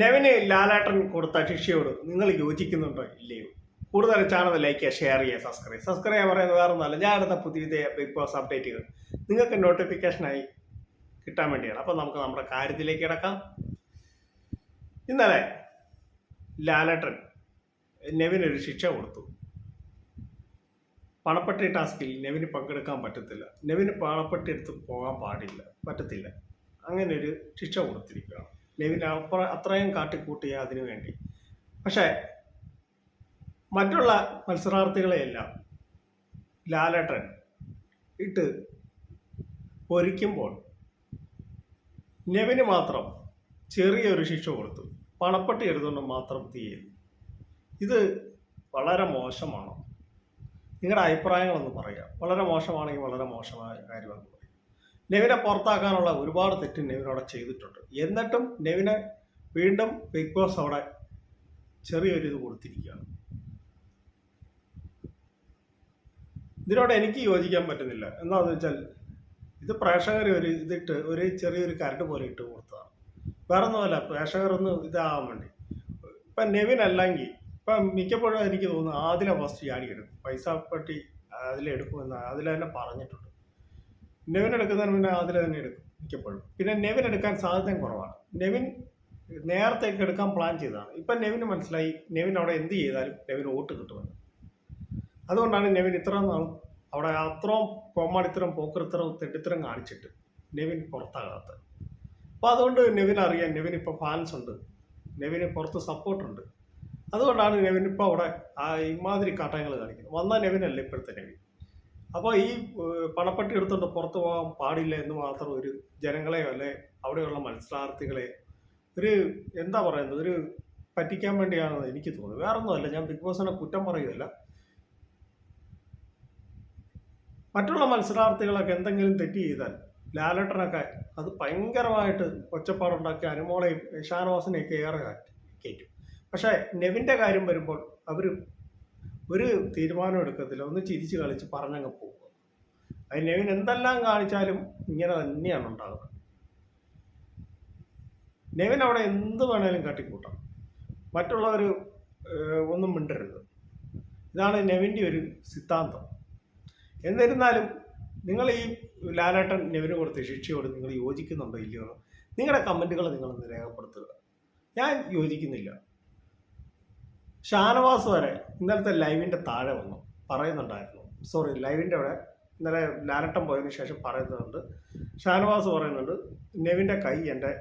നെവിന് ലാലേട്ടൻ കൊടുത്ത ശിക്ഷയോട് നിങ്ങൾ യോജിക്കുന്നുണ്ടോ ഇല്ലയോ? കൂടുതൽ ചാനൽ ലൈക്ക് ചെയ്യുക, ഷെയർ ചെയ്യുക, സബ്സ്ക്രൈബ് ചെയ്യാൻ പറയുന്നത് വേറെ ഒന്നല്ല. ഞാനെടുത്ത പുതിയ ബിഗ് ബോസ് അപ്ഡേറ്റുകൾ നിങ്ങൾക്ക് നോട്ടിഫിക്കേഷനായി കിട്ടാൻ വേണ്ടിയാണ്. അപ്പോൾ നമുക്ക് നമ്മുടെ കാര്യത്തിലേക്ക് കിടക്കാം. ഇന്നലെ ലാലേട്ടൻ നെവിനൊരു ശിക്ഷ കൊടുത്തു. പണപ്പെട്ടി ടാസ്കിൽ നെവിന് പങ്കെടുക്കാൻ പറ്റത്തില്ല, നെവിന് പണപ്പെട്ടി എടുത്ത് പോകാൻ പറ്റത്തില്ല. അങ്ങനെ ഒരു ശിക്ഷ കൊടുത്തിരിക്കുകയാണ്. നെവിന് അത്രയും കാട്ടിക്കൂട്ടിയ അതിനു വേണ്ടി. പക്ഷേ മറ്റുള്ള മത്സരാർത്ഥികളെയെല്ലാം ലാലേട്ടൻ ഇട്ട് പൊരിക്കുമ്പോൾ നെവിന് മാത്രം ചെറിയൊരു ശിക്ഷ കൊടുത്തു. പണപ്പെട്ടി എടുത്തുകൊണ്ട് മാത്രം തീരുന്നു. ഇത് വളരെ മോശമാണ്. നിങ്ങളുടെ അഭിപ്രായങ്ങളൊന്ന് പറയുക. വളരെ മോശമാണെങ്കിൽ വളരെ മോശമായ കാര്യമെന്ന് പറയും. നെവിനെ പുറത്താക്കാനുള്ള ഒരുപാട് തെറ്റ് നെവിൻ അവിടെ ചെയ്തിട്ടുണ്ട്. എന്നിട്ടും നെവിനെ വീണ്ടും ബിഗ് ബോസ് അവിടെ ചെറിയൊരു ഇത് കൊടുത്തിരിക്കുകയാണ്. ഇതിനോട് എനിക്ക് യോജിക്കാൻ പറ്റുന്നില്ല. എന്താണെന്ന് വെച്ചാൽ ഇത് പ്രേക്ഷകർ ഒരു ചെറിയൊരു കരട് പോലെ ഇട്ട് കൊടുത്തതാണ്. വേറെ ഒന്നുമല്ല, പ്രേക്ഷകരൊന്ന് ഇതാകാൻ വേണ്ടി. ഇപ്പം നെവിൻ അല്ലെങ്കിൽ ഇപ്പം മിക്കപ്പോഴും എനിക്ക് തോന്നുന്നു ആദില ഫസ്റ്റ് ചാടിയെടുക്കും. പൈസ പെട്ടി അതിലെടുക്കുമെന്ന് അതിൽ തന്നെ പറഞ്ഞിട്ടുണ്ട്. നെവിൻ എടുക്കുന്നതിന് മുന്നേ ആദില തന്നെ എടുക്കും മിക്കപ്പോഴും. പിന്നെ നെവിൻ എടുക്കാൻ സാധ്യതയും കുറവാണ്. നെവിൻ നേരത്തേക്ക് എടുക്കാൻ പ്ലാൻ ചെയ്തതാണ്. ഇപ്പം നെവിന് മനസ്സിലായി നെവിൻ അവിടെ എന്ത് ചെയ്താലും നെവിന് വോട്ട് കിട്ടുമെന്ന്. അതുകൊണ്ടാണ് നെവിൻ ഇത്ര നാളും അവിടെ അത്രയും കോമാടിത്തരം, പോക്കറിത്തരം, തെട്ടിത്തരം കാണിച്ചിട്ട് നെവിൻ പുറത്താകാത്തത്. അപ്പോൾ അതുകൊണ്ട് നെവിൻ അറിയാം, നെവിൻ ഇപ്പോൾ ഫാൻസ് ഉണ്ട്, നെവിന് പുറത്ത് സപ്പോർട്ടുണ്ട്. അതുകൊണ്ടാണ് നെവിൻ ഇപ്പോൾ അവിടെ ഇമാതിരി കാട്ടയങ്ങൾ കാണിക്കുന്നത്. വന്ന നെവിനല്ല ഇപ്പോഴത്തെ നെവിൻ. അപ്പോൾ ഈ പണപ്പെട്ടി എടുത്തുകൊണ്ട് പുറത്തു പോകാൻ പാടില്ല എന്ന് മാത്രം ഒരു ജനങ്ങളെയോ അല്ലെ അവിടെയുള്ള മത്സരാർത്ഥികളെ എന്താ പറയുന്നത്, ഒരു പറ്റിക്കാൻ വേണ്ടിയാണെന്ന് എനിക്ക് തോന്നുന്നത്. വേറെ ഒന്നുമല്ല, ഞാൻ ബിഗ് ബോസിനെ കുറ്റം പറയുകയല്ല. മറ്റുള്ള മത്സരാർത്ഥികളൊക്കെ എന്തെങ്കിലും തെറ്റ് ചെയ്താൽ ലാലേട്ടനൊക്കെ അത് ഭയങ്കരമായിട്ട് ഒച്ചപ്പാടുണ്ടാക്കി അനുമോളെയും ഷാനവാസിനെയൊക്കെ ഏറെ കയറ്റും. പക്ഷേ നെവിൻ്റെ കാര്യം വരുമ്പോൾ അവർ ഒരു തീരുമാനം എടുക്കത്തില്ല, ഒന്ന് ചിരിച്ച് കളിച്ച് പറഞ്ഞങ്ങ് പോകുക. അത് നെവിൻ എന്തെല്ലാം കാണിച്ചാലും ഇങ്ങനെ തന്നെയാണ് ഉണ്ടാകുന്നത്. നെവിൻ അവിടെ എന്ത് വേണേലും കാട്ടിക്കൂട്ടാം, മറ്റുള്ളവർ ഒന്നും മിണ്ടരുത്. ഇതാണ് നെവിൻ്റെ ഒരു സിദ്ധാന്തം. എന്നിരുന്നാലും നിങ്ങൾ ഈ ലാലേട്ടൻ നെവിന് കൊടുത്ത ശിക്ഷയോട് നിങ്ങൾ യോജിക്കുന്നുണ്ടോ ഇല്ലയോ? നിങ്ങളുടെ കമൻറ്റുകൾ നിങ്ങളൊന്ന് രേഖപ്പെടുത്തുക. ഞാൻ യോജിക്കുന്നില്ല. ഷാനവാസ് വരെ ഇന്നലത്തെ ലൈവിൻ്റെ താഴെ വന്നു പറയുന്നുണ്ടായിരുന്നു. ലൈവിൻ്റെ അവിടെ ഇന്നലെ ലാലേട്ടൻ പോയതിനു ശേഷം പറയുന്നുണ്ട്, ഷാനവാസ് പറയുന്നുണ്ട്, നെവിൻ്റെ കൈ എൻ്റെ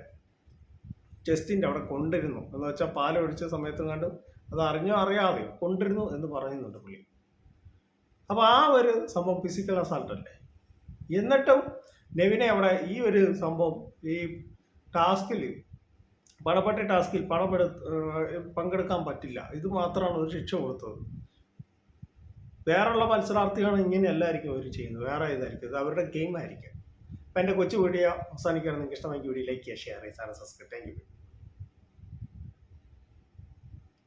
ചെസ്റ്റിൻ്റെ അവിടെ കൊണ്ടിരുന്നു എന്ന് വെച്ചാൽ പാലൊഴിച്ച സമയത്തും കണ്ട് അത് അറിഞ്ഞോ അറിയാതെയോ കൊണ്ടിരുന്നു എന്ന് പറയുന്നുണ്ട് പുള്ളി. അപ്പോൾ ആ ഒരു സംഭവം ഫിസിക്കൽ അസാൾട്ട് അല്ലേ? എന്നിട്ടും നെവിനെ അവിടെ ഈ ഒരു സംഭവം ഈ ടാസ്കിൽ പണപ്പെട്ടി ടാസ്കിൽ പങ്കെടുക്കാൻ പറ്റില്ല, ഇത് മാത്രമാണ് ഒരു ശിക്ഷ കൊടുത്തത്. വേറെയുള്ള മത്സരാർത്ഥികൾ ഇങ്ങനെയല്ലായിരിക്കും അവർ ചെയ്യുന്നത്, വേറെ ഇതായിരിക്കും, ഇത് അവരുടെ ഗെയിം ആയിരിക്കും. അപ്പം എൻ്റെ കൊച്ചു വീഡിയോ അവസാനിക്കുകയാണ്. നിങ്ങൾക്ക് ഇഷ്ടമായി വീഡിയോ ലൈക്ക് ചെയ്യുക, ഷെയർ ചെയ്യുക, സബ്സ്ക്രൈബ്. Thank you.